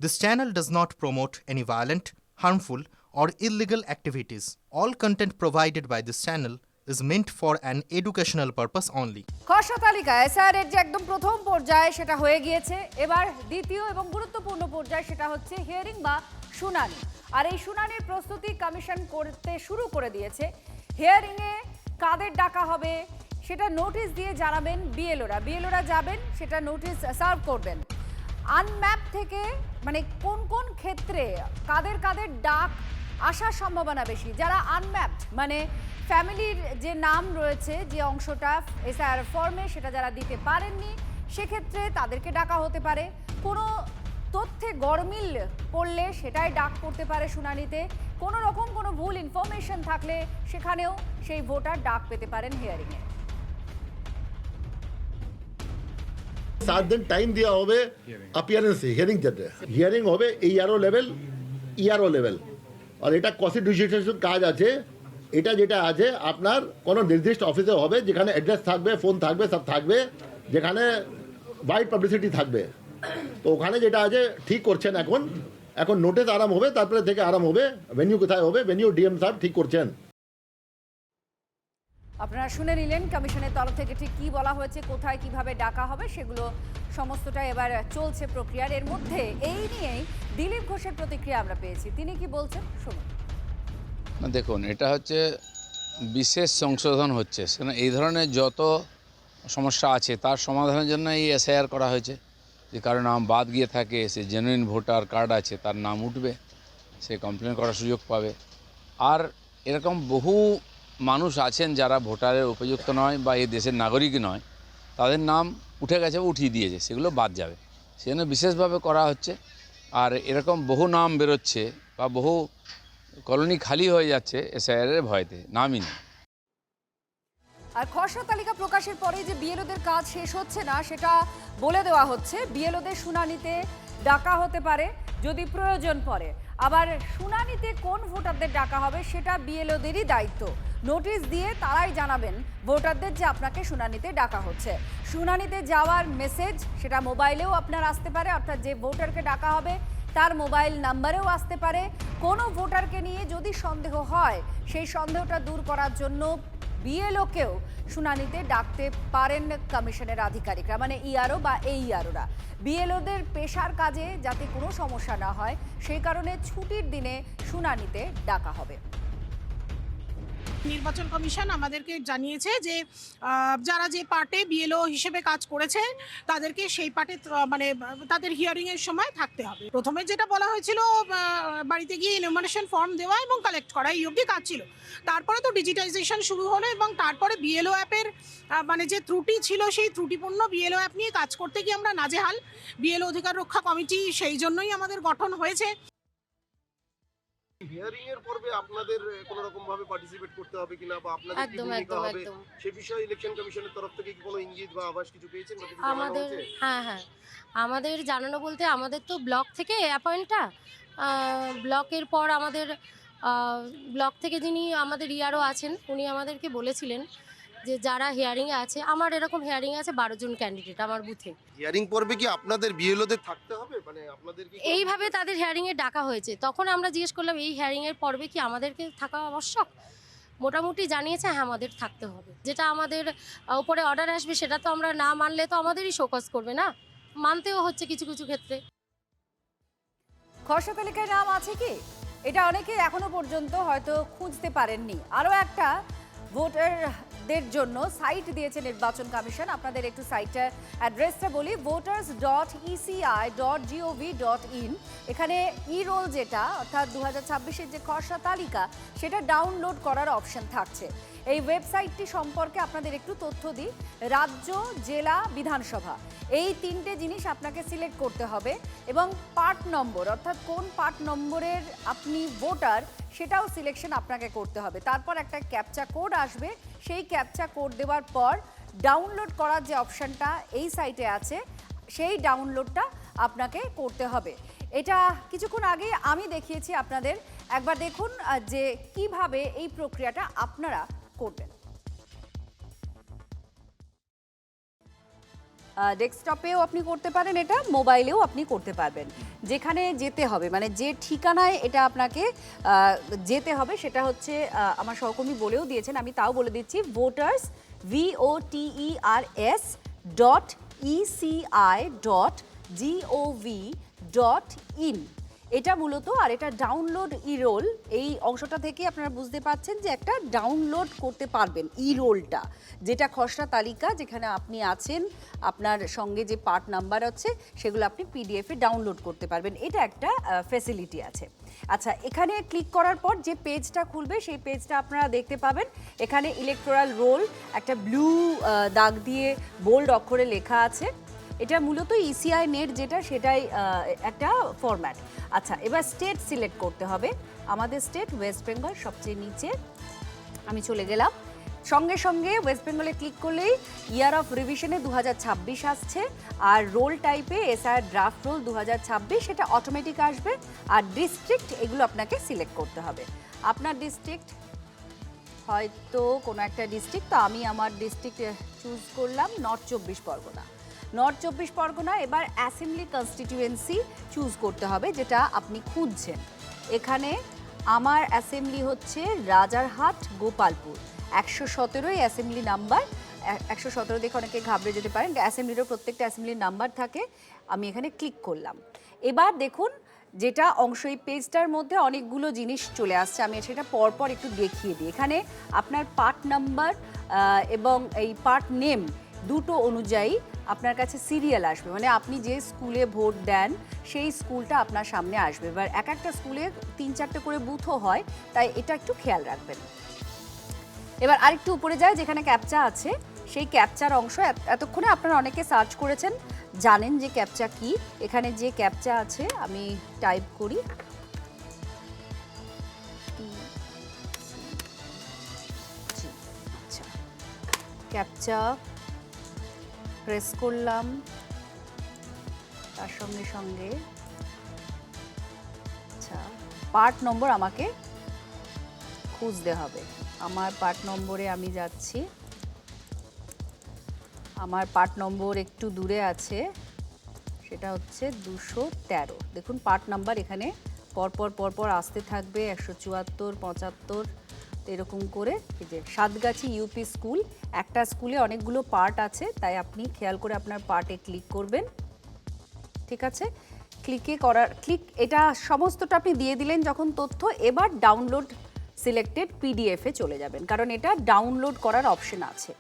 This channel does not promote any violent, harmful, or illegal activities. All content provided by this channel is meant for an educational purpose only. খসড়া তালিকা SIR যে একদম প্রথম পর্যায়ে সেটা হয়ে গিয়েছে। এবার দ্বিতীয় এবং গুরুত্বপূর্ণ পর্যায়ে সেটা হচ্ছে হিয়ারিং বা শুনানি। আর এই শুনানির প্রস্তুতি কমিশন করতে শুরু করে দিয়েছে। হিয়ারিংয়ে কাদের ডাকা হবে সেটা নোটিশ দিয়ে জানাবেন বিএলওরা যাবেন, সেটা নোটিশ সার্ভ করবেন। আনম্যাপ থেকে মানে কোন কোন ক্ষেত্রে কাদের ডাক আসার সম্ভাবনা বেশি, যারা আনম্যাপড মানে ফ্যামিলির যে নাম রয়েছে যে অংশটা এসআইআর ফর্মে সেটা যারা দিতে পারেননি সেক্ষেত্রে তাদেরকে ডাকা হতে পারে। কোনো তথ্যে গরমিল পড়লে সেটাই ডাক করতে পারে শুনানিতে। কোনো রকম কোনো ভুল ইনফরমেশন থাকলে সেখানেও সেই ভোটার ডাক পেতে পারেন হিয়ারিংয়ে। 7 दिन টাইম দেওয়া হবে অ্যাপিয়ারেন্স হিয়ারিং যেতে। হিয়ারিং হবে ইআরও লেভেল আর এটা কনস্টিটিউশন কাজ আছে। এটা যেটা আছে আপনার কোনো নির্দিষ্ট অফিসে হবে যেখানে অ্যাড্রেস থাকবে, ফোন থাকবে, সব থাকবে, যেখানে ওয়াইড পাবলিসিটি থাকবে। তো ওখানে যেটা আছে ঠিক করছেন এখন নোটিস আরাম হবে, তারপরে থেকে আরাম হবে। ভেন্যু কোথায় হবে, ভেন্যু ডিএম সাহেব ঠিক করছেন। আপনারা শুনে নিলেন কমিশনের তরফ থেকে ঠিক কি বলা হয়েছে, কোথায় কিভাবে ডাকা হবে সেগুলো সমস্তটা এবার চলছে প্রক্রিয়ার। এর মধ্যে এই নিয়েই দিলীপ ঘোষের প্রতিক্রিয়া আমরা পেয়েছি। তিনি কি বলছেন শুনুন। দেখুন, এটা হচ্ছে বিশেষ সংশোধন হচ্ছে, এই ধরনের যত সমস্যা আছে তার সমাধানের জন্য এই এসআইআর করা হয়েছে। যে কারো নাম বাদ গিয়ে থাকে, সে জেনুইন ভোটার কার্ড আছে, তার নাম উঠবে, সে কমপ্লেন করার সুযোগ পাবে। আর এরকম বহু মানুষ আছেন যারা ভোটারের উপযুক্ত নয় বা এই দেশের নাগরিক নয়, তাদের নাম উঠে গেছে, উঠিয়ে দিয়েছে, সেগুলো বাদ যাবে, সেজন্য বিশেষভাবে করা হচ্ছে। আর এরকম বহু নাম বেরোচ্ছে বা বহু কলোনি খালি হয়ে যাচ্ছে এসআইআরের ভয়তে, নামই নেই। আর খসড়া তালিকা প্রকাশের পরে যে বিএলওদের কাজ শেষ হচ্ছে না সেটা বলে দেওয়া হচ্ছে। বিএলওদের শুনানিতে ডাকা হতে পারে যদি প্রয়োজন পড়ে। আবার শুনানিতে কোন ভোটারদের ডাকা হবে সেটা বিএলওদেরই দায়িত্ব। নোটিশ দিয়ে তারাই জানাবেন ভোটারদের যে আপনাকে শুনানিতে ডাকা হচ্ছে। শুনানিতে যাওয়ার মেসেজ সেটা মোবাইলেও আপনার আসতে পারে, অর্থাৎ যে ভোটারকে ডাকা হবে তার মোবাইল নাম্বারেও আসতে পারে। কোনো ভোটারকে নিয়ে যদি সন্দেহ হয় সেই সন্দেহটা দূর করার জন্য বিএলওকেও শুনানিতে ডাকতে পারেন কমিশনের আধিকারিকরা, মানে ইআরও বা এইআরওরা। বিএলওদের পেশার কাজে যাতে কোনো সমস্যা না হয় সেই কারণে ছুটির দিনে শুনানিতে ডাকা হবে। নির্বাচন কমিশন আমাদেরকে জানিয়েছে যে যারা যে পার্টে বিএলও হিসেবে কাজ করেছে তাদেরকে সেই পার্টে মানে তাদের হিয়ারিংয়ের সময় থাকতে হবে। প্রথমে যেটা বলা হয়েছিল বাড়িতে গিয়ে ইনফরমেশন ফর্ম দেওয়া এবং কালেক্ট করা, এই অবধি কাজ ছিল। তারপরে তো ডিজিটাইজেশন শুরু হলো এবং তারপরে বিএলও অ্যাপের মানে যে ত্রুটি ছিল সেই ত্রুটিপূর্ণ বিএলও অ্যাপ নিয়ে কাজ করতে গিয়ে আমরা নাজেহাল। বিএলও অধিকার রক্ষা কমিটি সেই জন্যই আমাদের গঠন হয়েছে। হিয়ারিং এর পর্বে আপনাদের কোনো রকম ভাবে পার্টিসিপেট করতে হবে কিনা বা আপনাদের কি ভূমিকা হবে সেই বিষয়ে ইলেকশন কমিশনের তরফ থেকে কি কোনো ইঙ্গিত বা আভাস কিছু পেয়েছেন? আমাদের হ্যাঁ আমাদের জানানো বলতে আমাদের তো ব্লক থেকে অ্যাপয়েন্টটা, ব্লকের পর আমাদের ব্লক থেকে যিনি আমাদের ইআরও আছেন উনি আমাদেরকে বলেছিলেন যে যারা হিয়ারিংয়ে আছে, আমার এরকম হিয়ারিংয়ে আছে 12 জন ক্যান্ডিডেট আমার বুথে। হিয়ারিং পর্বে কি আপনাদের বিএলওদের থাকতে হবে, মানে আপনাদের কি এইভাবে তাদের হিয়ারিংয়ে ডাকা হয়েছে? তখন আমরা জিজ্ঞেস করলাম এই হিয়ারিংয়ের পর্বে কি আমাদেরকে থাকা আবশ্যক? মোটামুটি জানিয়েছে হ্যাঁ আমাদের থাকতে হবে। যেটা আমাদের উপরে অর্ডার আসবে সেটা তো আমরা না মানলে তো আমাদেরই শোকজ করবে না, মানতেও হচ্ছে কিছু কিছু ক্ষেত্রে। খসড়া তালিকায় নাম আছে কি এটা অনেকে এখনো পর্যন্ত হয়তো খুঁজতে পারেননি। আরও একটা ভোটারদের জন্য সাইট দিয়েছে নির্বাচন কমিশন। আপনাদের একটু সাইটটার অ্যাড্রেসটা বলি, voters.eci.gov.in। এখানে ই রোল যেটা অর্থাৎ 2026-এর যে খসড়া তালিকা সেটা ডাউনলোড করার অপশন থাকছে। এই ওয়েবসাইটটি সম্পর্কে আপনাদের একটু তথ্য দিই। রাজ্য, জেলা, বিধানসভা এই 3টে জিনিস আপনাকে সিলেক্ট করতে হবে এবং পার্ট নম্বর অর্থাৎ কোন পার্ট নম্বরের আপনি ভোটার সেটাও সিলেকশন আপনাকে করতে হবে। তারপর একটা ক্যাপচা কোড আসবে, সেই ক্যাপচা কোড দেওয়ার পর ডাউনলোড করার যে অপশানটা এই সাইটে আছে সেই ডাউনলোডটা আপনাকে করতে হবে। এটা কিছুক্ষণ আগে আমি দেখিয়েছি আপনাদের, একবার দেখুন যে কিভাবে এই প্রক্রিয়াটা আপনারা করবেন। ডেস্কটপেও আপনি করতে পারেন, এটা মোবাইলেও আপনি করতে পারবেন। যেখানে যেতে হবে মানে যে ঠিকানায় এটা আপনাকে যেতে হবে সেটা হচ্ছে আমার সহকর্মী বলেও দিয়েছেন, আমি তাও বলে দিচ্ছি, voters voters.eci.gov.in। এটা মূলত, আর এটা ডাউনলোড ই রোল, এই অংশটা থেকে আপনারা বুঝতে পাচ্ছেন যে একটা ডাউনলোড করতে পারবেন ই রোলটা, যেটা খসড়া তালিকা যেখানে আপনি আছেন, আপনার সঙ্গে যে পার্ট নাম্বার আছে সেগুলো আপনি পিডিএফে ডাউনলোড করতে পারবেন। এটা একটা ফ্যাসিলিটি আছে। আচ্ছা, এখানে ক্লিক করার পর যে পেজটা খুলবে সেই পেজটা আপনারা দেখতে পাবেন। এখানে ইলেকটোরাল রোল একটা ব্লু দাগ দিয়ে বোল্ড অক্ষরে লেখা আছে। এটা মূলত ইসিআই নেট যেটা, সেটাই একটা ফরম্যাট। আচ্ছা, এবার স্টেট সিলেক্ট করতে হবে। আমাদের স্টেট ওয়েস্ট বেঙ্গল, সবচেয়ে নিচে আমি চলে গেলাম। সঙ্গে সঙ্গে ওয়েস্ট বেঙ্গলে ক্লিক করলেই ইয়ার অফ রিভিশনে 2026 আসছে, আর রোল টাইপে এসআইআর ড্রাফট রোল 2026, সেটা অটোমেটিক আসবে। আর ডিস্ট্রিক্ট, এগুলো আপনাকে সিলেক্ট করতে হবে। আপনার ডিস্ট্রিক্ট হয়তো কোনো একটা ডিস্ট্রিক্ট, তো আমি আমার ডিস্ট্রিক্ট চুজ করলাম নর্থ 24 পরগনা। নর্থ 24 পরগনা। এবার অ্যাসেম্বলি কনস্টিটিউয়েন্সি চুজ করতে হবে যেটা আপনি খুঁজছেন। এখানে আমার অ্যাসেম্বলি হচ্ছে রাজারহাট গোপালপুর, 117 অ্যাসেম্বলি নাম্বার। 117 দেখে অনেকে ঘাবড়ে যেতে পারেন, অ্যাসেম্বলিরও প্রত্যেকটা অ্যাসেম্বলির নাম্বার থাকে। আমি এখানে ক্লিক করলাম। এবার দেখুন যেটা অংশ, এই পেজটার মধ্যে অনেকগুলো জিনিস চলে আসছে, আমি সেটা পরপর একটু দেখিয়ে দিই। এখানে আপনার পার্ট নাম্বার এবং এই পার্ট নেম দুটো অনুযায়ী আপনার কাছে সিরিয়াল আসবে, মানে আপনি যে স্কুলে ভোট দেন সেই স্কুলটা আপনার সামনে আসবে। এবার এক একটা স্কুলে 3-4টে করে বুথও হয়, তাই এটা একটু খেয়াল রাখবেন। এবার আরেকটু উপরে যায়, যেখানে ক্যাপচা আছে, সেই ক্যাপচার অংশ এতক্ষণে আপনারা অনেকে সার্চ করেছেন, জানেন যে ক্যাপচা কি। এখানে যে ক্যাপচা আছে আমি টাইপ করি, আচ্ছা, ক্যাপচা প্রেস করলাম, তার সঙ্গে সঙ্গে আচ্ছা পার্ট নম্বর আমাকে খুঁজতে হবে। আমার পার্ট নম্বরে আমি যাচ্ছি, আমার পার্ট নম্বর একটু দূরে আছে, সেটা হচ্ছে 213। দেখুন পার্ট নাম্বার এখানে পরপর আসতে থাকবে, 174, 75 এরকম করে। এই যে সাতগাছি ইউপি স্কুল, একটা স্কুলে অনেকগুলো পার্ট আছে, তাই আপনি খেয়াল করে আপনার পার্টে ক্লিক করবেন। ঠিক আছে, ক্লিক এটা সমস্তটা আপনি দিয়ে দিলেন যখন তথ্য। এবার ডাউনলোড সিলেক্টেড পিডিএফে চলে যাবেন, কারণ এটা ডাউনলোড করার অপশন আছে।